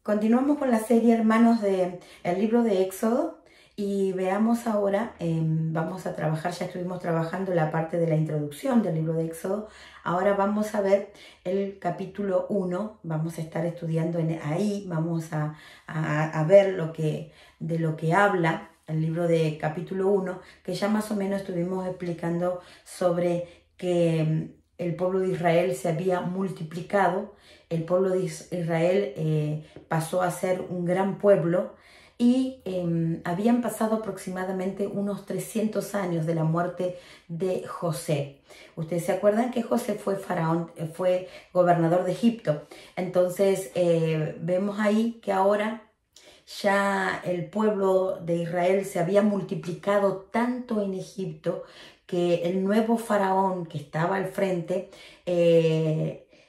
Continuamos con la serie, hermanos, de el libro de Éxodo y veamos ahora, vamos a trabajar, ya estuvimos trabajando la parte de la introducción del libro de Éxodo, ahora vamos a ver el capítulo 1, vamos a estar estudiando ahí, vamos a ver de lo que habla el libro de capítulo 1, que ya más o menos estuvimos explicando sobre que el pueblo de Israel se había multiplicado. El pueblo de Israel pasó a ser un gran pueblo y habían pasado aproximadamente unos 300 años de la muerte de José. Ustedes se acuerdan que José fue faraón, fue gobernador de Egipto. Entonces vemos ahí que ahora ya el pueblo de Israel se había multiplicado tanto en Egipto que el nuevo faraón que estaba al frente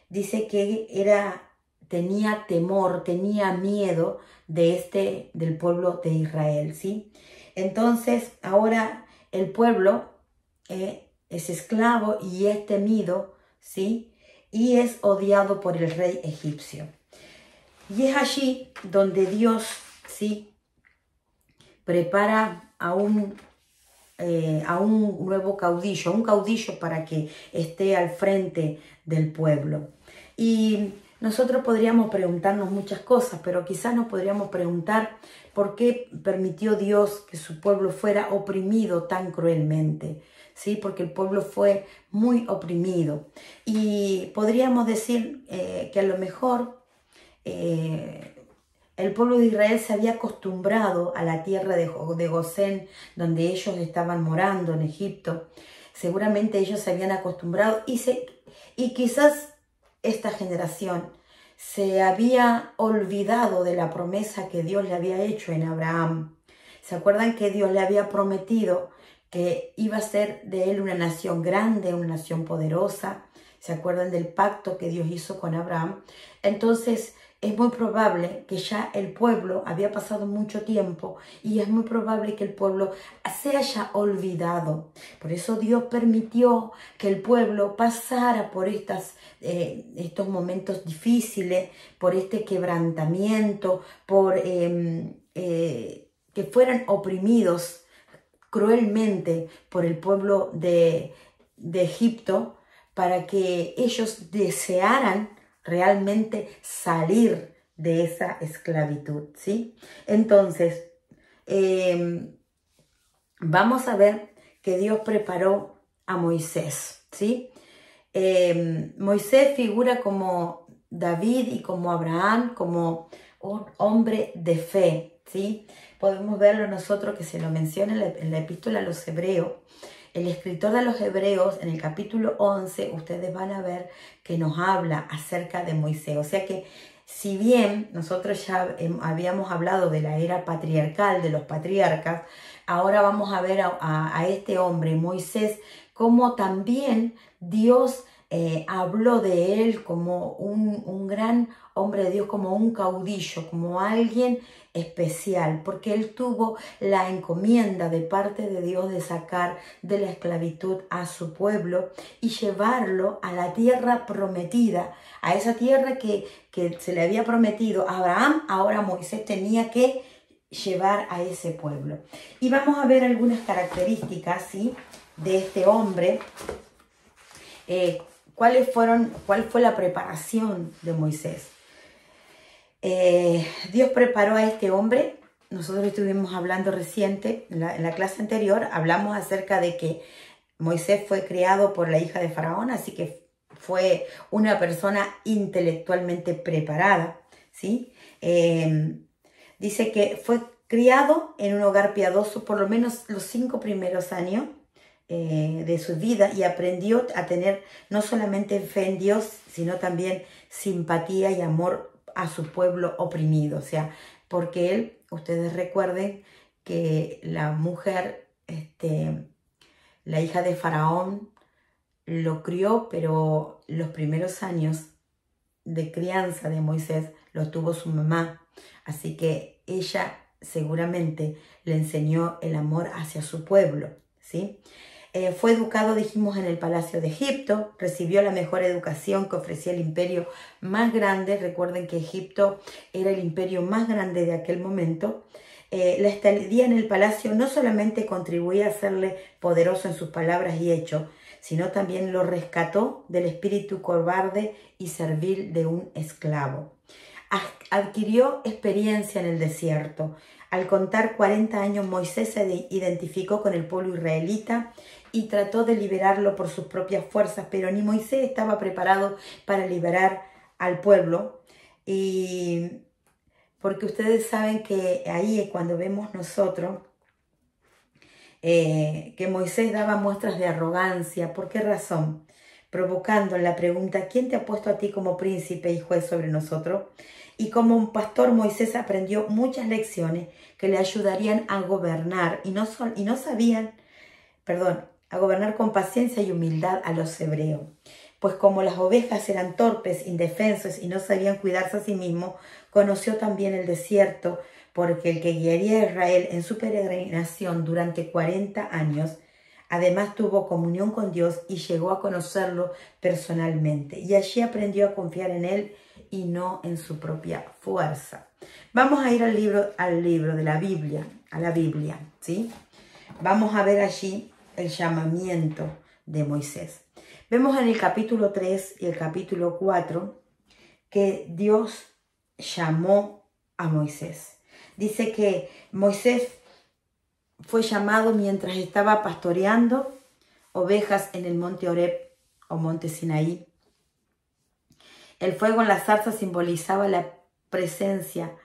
dice que tenía temor, tenía miedo del pueblo de Israel, ¿sí? Entonces ahora el pueblo es esclavo y es temido, ¿sí? Y es odiado por el rey egipcio. Y es allí donde Dios, ¿sí?, prepara a un nuevo caudillo, un caudillo para que esté al frente del pueblo. Y nosotros podríamos preguntarnos muchas cosas, pero quizás nos podríamos preguntar por qué permitió Dios que su pueblo fuera oprimido tan cruelmente, ¿sí? Porque el pueblo fue muy oprimido. Y podríamos decir que a lo mejor el pueblo de Israel se había acostumbrado a la tierra de Gosén, donde ellos estaban morando en Egipto. Seguramente ellos se habían acostumbrado y quizás esta generación se había olvidado de la promesa que Dios le había hecho en Abraham. ¿Se acuerdan que Dios le había prometido que iba a ser de él una nación grande, una nación poderosa? ¿Se acuerdan del pacto que Dios hizo con Abraham? Entonces es muy probable que ya el pueblo había pasado mucho tiempo y es muy probable que el pueblo se haya olvidado. Por eso Dios permitió que el pueblo pasara por estos momentos difíciles, por este quebrantamiento, por que fueran oprimidos cruelmente por el pueblo de Egipto, para que ellos desearan realmente salir de esa esclavitud, ¿sí? Entonces, vamos a ver que Dios preparó a Moisés, ¿sí? Moisés figura como David y como Abraham, como un hombre de fe, ¿sí? Podemos verlo nosotros, que se lo menciona en la epístola a los Hebreos. El escritor de los Hebreos, en el capítulo 11, ustedes van a ver que nos habla acerca de Moisés. O sea que, si bien nosotros ya habíamos hablado de la era patriarcal, de los patriarcas, ahora vamos a ver a este hombre, Moisés, como también Dios habló de él como un gran hombre de Dios, como un caudillo, como alguien especial, porque él tuvo la encomienda de parte de Dios de sacar de la esclavitud a su pueblo y llevarlo a la tierra prometida, a esa tierra que se le había prometido a Abraham. Ahora Moisés tenía que llevar a ese pueblo. Y vamos a ver algunas características, ¿sí?, de este hombre. ¿Cuál fue la preparación de Moisés? Dios preparó a este hombre. Nosotros estuvimos hablando reciente, en la clase anterior, hablamos acerca de que Moisés fue criado por la hija de Faraón, así que fue una persona intelectualmente preparada, ¿sí? Dice que fue criado en un hogar piadoso por lo menos los 5 primeros años de su vida, y aprendió a tener no solamente fe en Dios, sino también simpatía y amor a su pueblo oprimido. O sea, porque él, ustedes recuerden que la mujer, la hija de Faraón, lo crió, pero los primeros años de crianza de Moisés lo tuvo su mamá. Así que ella seguramente le enseñó el amor hacia su pueblo, ¿sí? Fue educado, dijimos, en el Palacio de Egipto, recibió la mejor educación que ofrecía el imperio más grande. Recuerden que Egipto era el imperio más grande de aquel momento. La estadía en el palacio no solamente contribuía a hacerle poderoso en sus palabras y hechos, sino también lo rescató del espíritu cobarde y servil de un esclavo. Adquirió experiencia en el desierto. Al contar 40 años, Moisés se identificó con el pueblo israelita y trató de liberarlo por sus propias fuerzas, pero ni Moisés estaba preparado para liberar al pueblo. Y porque ustedes saben que ahí es cuando vemos nosotros que Moisés daba muestras de arrogancia. ¿Por qué razón? Provocando la pregunta, ¿quién te ha puesto a ti como príncipe y juez sobre nosotros? Y como un pastor, Moisés aprendió muchas lecciones que le ayudarían a gobernar a gobernar con paciencia y humildad a los hebreos. Pues como las ovejas eran torpes, indefensos y no sabían cuidarse a sí mismos, conoció también el desierto, porque el que guiaría a Israel en su peregrinación durante 40 años, además tuvo comunión con Dios y llegó a conocerlo personalmente. Y allí aprendió a confiar en Él y no en su propia fuerza. Vamos a ir al libro de la Biblia, a la Biblia, ¿sí? Vamos a ver allí el llamamiento de Moisés. Vemos en el capítulo 3 y el capítulo 4 que Dios llamó a Moisés. Dice que Moisés fue llamado mientras estaba pastoreando ovejas en el monte Horeb o monte Sinaí. El fuego en la zarza simbolizaba la presencia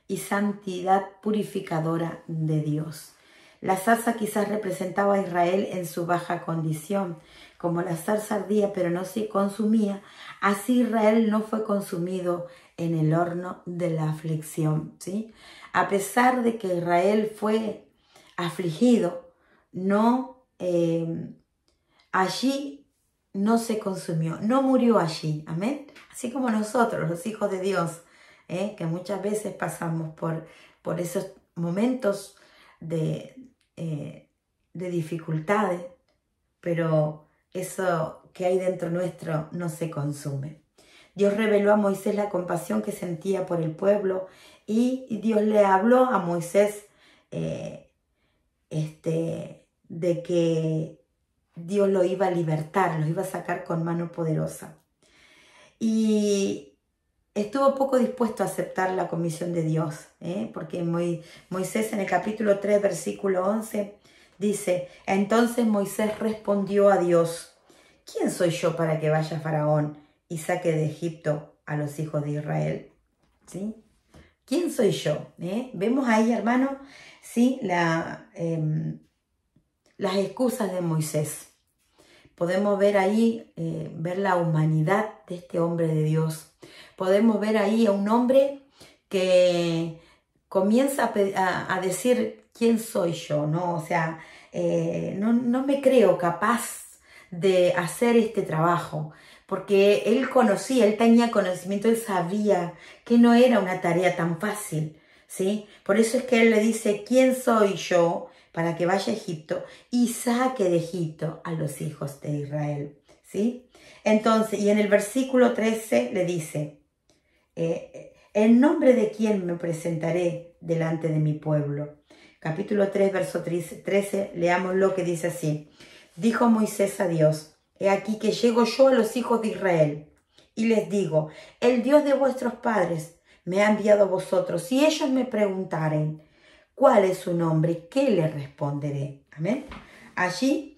y santidad purificadora de Dios. La zarza quizás representaba a Israel en su baja condición. Como la zarza ardía pero no se consumía, así Israel no fue consumido en el horno de la aflicción, ¿sí? A pesar de que Israel fue afligido, allí no se consumió, no murió allí, amén. Así como nosotros, los hijos de Dios, que muchas veces pasamos por esos momentos de dificultades, pero eso que hay dentro nuestro no se consume. Dios reveló a Moisés la compasión que sentía por el pueblo y Dios le habló a Moisés de que Dios lo iba a libertar, lo iba a sacar con mano poderosa. Y estuvo poco dispuesto a aceptar la comisión de Dios, porque Moisés en el capítulo 3, versículo 11, dice, entonces Moisés respondió a Dios, ¿quién soy yo para que vaya Faraón y saque de Egipto a los hijos de Israel? ¿Sí? ¿Quién soy yo? Vemos ahí, hermano, ¿sí? Las excusas de Moisés. Podemos ver ahí, ver la humanidad de este hombre de Dios. Podemos ver ahí a un hombre que comienza a decir, ¿quién soy yo? ¿No? O sea, no me creo capaz de hacer este trabajo, porque él tenía conocimiento, él sabía que no era una tarea tan fácil, ¿sí? Por eso es que él le dice, ¿quién soy yo para que vaya a Egipto y saque de Egipto a los hijos de Israel? ¿Sí? Entonces, y en el versículo 13 le dice, ¿en nombre de quién me presentaré delante de mi pueblo? Capítulo 3, verso 13, leamos lo que dice así. Dijo Moisés a Dios, he aquí que llego yo a los hijos de Israel y les digo, el Dios de vuestros padres me ha enviado a vosotros. Si ellos me preguntaren, ¿cuál es su nombre? ¿Qué les responderé? Amén. Allí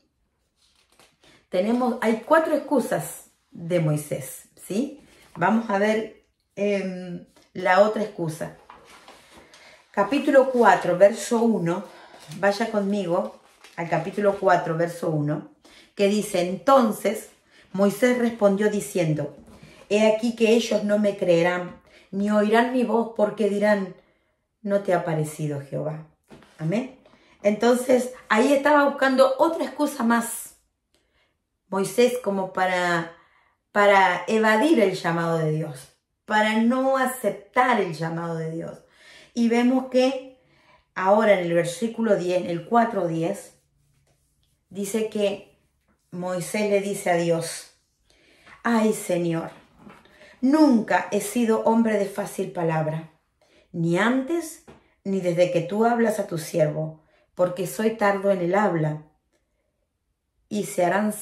hay 4 excusas de Moisés, ¿sí? Vamos a ver la otra excusa. Capítulo 4, verso 1. Vaya conmigo al capítulo 4, verso 1, que dice, entonces Moisés respondió diciendo, he aquí que ellos no me creerán, ni oirán mi voz, porque dirán, no te ha parecido Jehová. Amén. Entonces, ahí estaba buscando otra excusa más Moisés como para evadir el llamado de Dios, para no aceptar el llamado de Dios. Y vemos que ahora en el versículo 10, el 4:10, dice que Moisés le dice a Dios: ay, Señor, nunca he sido hombre de fácil palabra, ni antes ni desde que tú hablas a tu siervo, porque soy tardo en el habla y se harán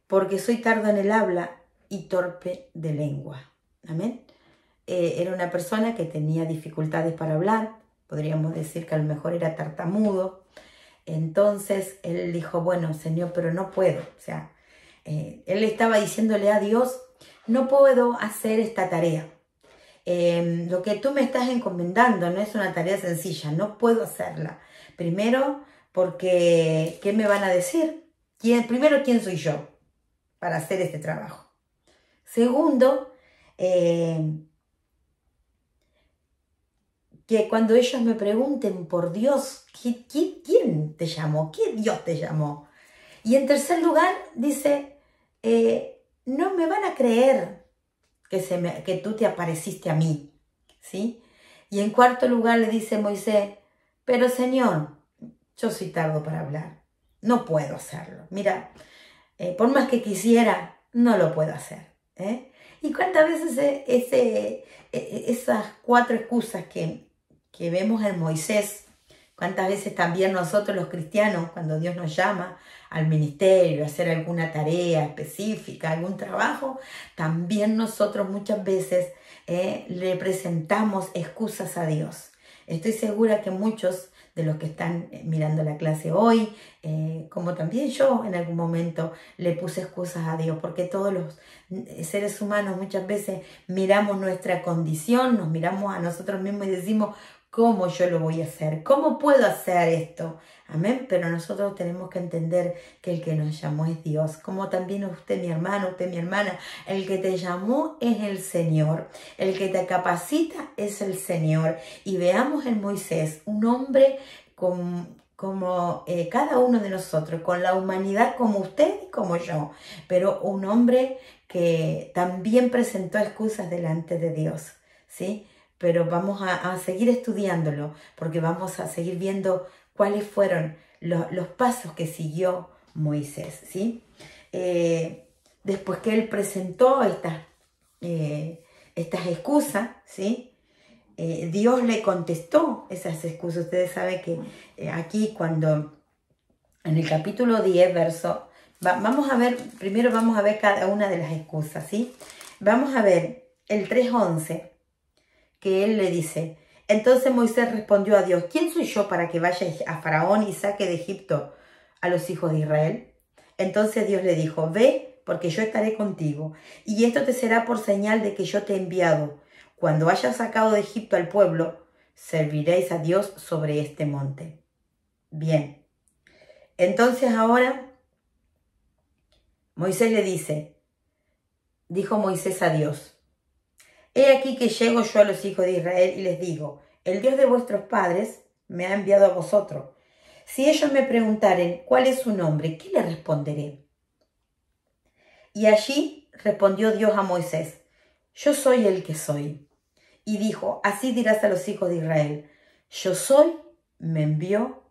porque soy tardo en el habla y torpe de lengua. Amén. Era una persona que tenía dificultades para hablar, podríamos decir que a lo mejor era tartamudo. Entonces él dijo: bueno, Señor, pero no puedo. O sea, él estaba diciéndole a Dios: no puedo hacer esta tarea. Lo que tú me estás encomendando no es una tarea sencilla, no puedo hacerla. Primero, porque ¿qué me van a decir? Primero, ¿quién soy yo para hacer este trabajo? Segundo, que cuando ellos me pregunten por Dios, ¿quién te llamó? ¿Qué Dios te llamó? Y en tercer lugar, dice, no me van a creer que tú te apareciste a mí, ¿sí? Y en cuarto lugar le dice Moisés: pero Señor, yo soy tardo para hablar, no puedo hacerlo. Mira, por más que quisiera, no lo puedo hacer. ¿Y cuántas veces esas cuatro excusas que vemos en Moisés, cuántas veces también nosotros los cristianos, cuando Dios nos llama al ministerio, a hacer alguna tarea específica, algún trabajo, también nosotros muchas veces le presentamos excusas a Dios? Estoy segura que muchos de los que están mirando la clase hoy, como también yo en algún momento le puse excusas a Dios, porque todos los seres humanos muchas veces miramos nuestra condición, nos miramos a nosotros mismos y decimos: ¿cómo yo lo voy a hacer? ¿Cómo puedo hacer esto? Amén. Pero nosotros tenemos que entender que el que nos llamó es Dios. Como también usted, mi hermano, usted, mi hermana, el que te llamó es el Señor. El que te capacita es el Señor. Y veamos en Moisés, un hombre como cada uno de nosotros, con la humanidad como usted y como yo, pero un hombre que también presentó excusas delante de Dios, ¿sí? Pero vamos a seguir estudiándolo, porque vamos a seguir viendo cuáles fueron los pasos que siguió Moisés, ¿sí? Después que él presentó estas excusas, ¿sí? Dios le contestó esas excusas. Ustedes saben que aquí cuando en el capítulo 10, primero vamos a ver cada una de las excusas, ¿sí? Vamos a ver el 3:11, que él le dice: entonces Moisés respondió a Dios: ¿quién soy yo para que vaya a Faraón y saque de Egipto a los hijos de Israel? Entonces Dios le dijo: ve, porque yo estaré contigo, y esto te será por señal de que yo te he enviado. Cuando hayas sacado de Egipto al pueblo, serviréis a Dios sobre este monte. Bien, entonces ahora Moisés le dijo Moisés a Dios: he aquí que llego yo a los hijos de Israel y les digo: el Dios de vuestros padres me ha enviado a vosotros. Si ellos me preguntaren cuál es su nombre, ¿qué le responderé? Y allí respondió Dios a Moisés: yo soy el que soy. Y dijo: así dirás a los hijos de Israel: yo soy, me envió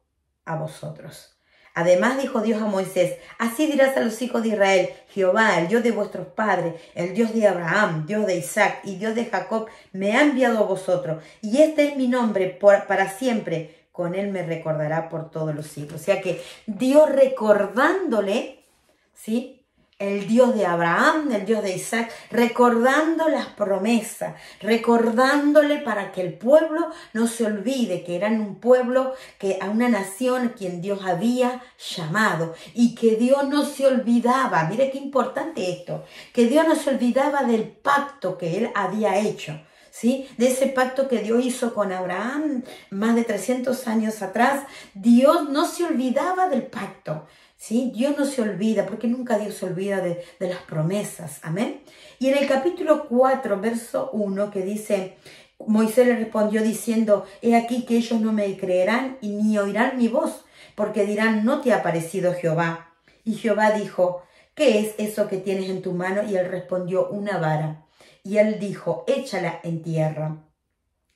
a vosotros. Además dijo Dios a Moisés: así dirás a los hijos de Israel: Jehová, el Dios de vuestros padres, el Dios de Abraham, Dios de Isaac y Dios de Jacob, me ha enviado a vosotros. Y este es mi nombre para siempre. Con él me recordará por todos los siglos. O sea que Dios recordándole, ¿sí?, el Dios de Abraham, el Dios de Isaac, recordando las promesas, recordándole para que el pueblo no se olvide que eran un pueblo, a una nación a quien Dios había llamado, y que Dios no se olvidaba, mire qué importante esto, que Dios no se olvidaba del pacto que él había hecho, ¿sí? De ese pacto que Dios hizo con Abraham más de 300 años atrás. Dios no se olvidaba del pacto, ¿sí? Dios no se olvida, porque nunca Dios se olvida de las promesas. Amén. Y en el capítulo 4, verso 1, que dice: Moisés le respondió diciendo: he aquí que ellos no me creerán y ni oirán mi voz, porque dirán: no te ha aparecido Jehová. Y Jehová dijo: ¿qué es eso que tienes en tu mano? Y él respondió: una vara. Y él dijo: échala en tierra.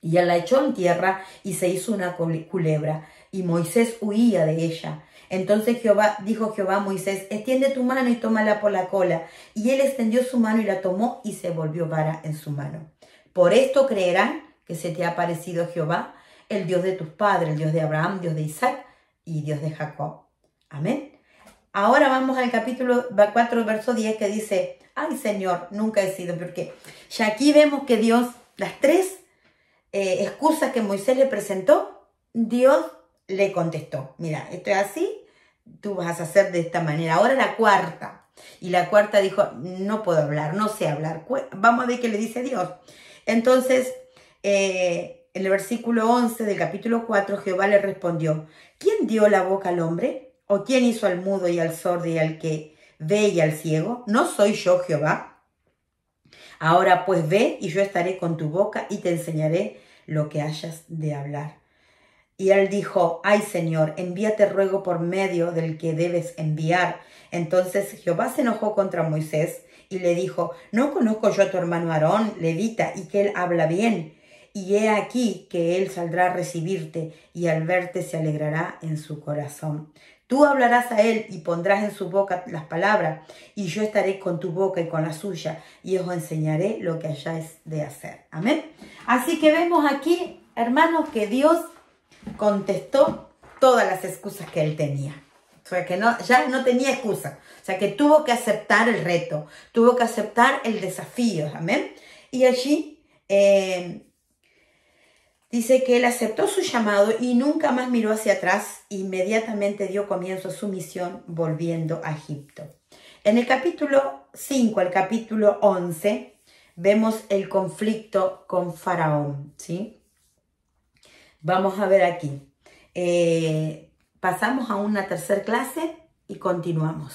Y él la echó en tierra y se hizo una culebra. Y Moisés huía de ella. Entonces dijo Jehová a Moisés, extiende tu mano y tómala por la cola. Y él extendió su mano y la tomó y se volvió vara en su mano. Por esto creerán que se te ha aparecido Jehová, el Dios de tus padres, el Dios de Abraham, Dios de Isaac y Dios de Jacob. Amén. Ahora vamos al capítulo 4, verso 10, que dice, ay Señor, nunca he sido, porque ya aquí vemos que Dios, las tres excusas que Moisés le presentó, Dios le contestó, mira, esto es así, tú vas a hacer de esta manera. Ahora la cuarta, y la cuarta dijo, no puedo hablar, no sé hablar. Vamos a ver qué le dice Dios. Entonces, en el versículo 11 del capítulo 4, Jehová le respondió, ¿quién dio la boca al hombre? ¿O quién hizo al mudo y al sordo y al que ve y al ciego? ¿No soy yo Jehová? Ahora pues ve y yo estaré con tu boca y te enseñaré lo que hayas de hablar. Y él dijo, ay Señor, envíate ruego por medio del que debes enviar. Entonces Jehová se enojó contra Moisés y le dijo, ¿no conozco yo a tu hermano Aarón, levita, y que él habla bien? Y he aquí que él saldrá a recibirte y al verte se alegrará en su corazón. Tú hablarás a él y pondrás en su boca las palabras, y yo estaré con tu boca y con la suya, y os enseñaré lo que hayáis de hacer. Amén. Así que vemos aquí, hermanos, que Dios contestó todas las excusas que él tenía. O sea, que ya no tenía excusa. O sea, que tuvo que aceptar el reto, tuvo que aceptar el desafío. Amén. Y allí dice que él aceptó su llamado y nunca más miró hacia atrás. Inmediatamente dio comienzo a su misión volviendo a Egipto. En el capítulo 5 al capítulo 11 vemos el conflicto con Faraón, ¿sí? Vamos a ver aquí. Pasamos a una tercera clase y continuamos.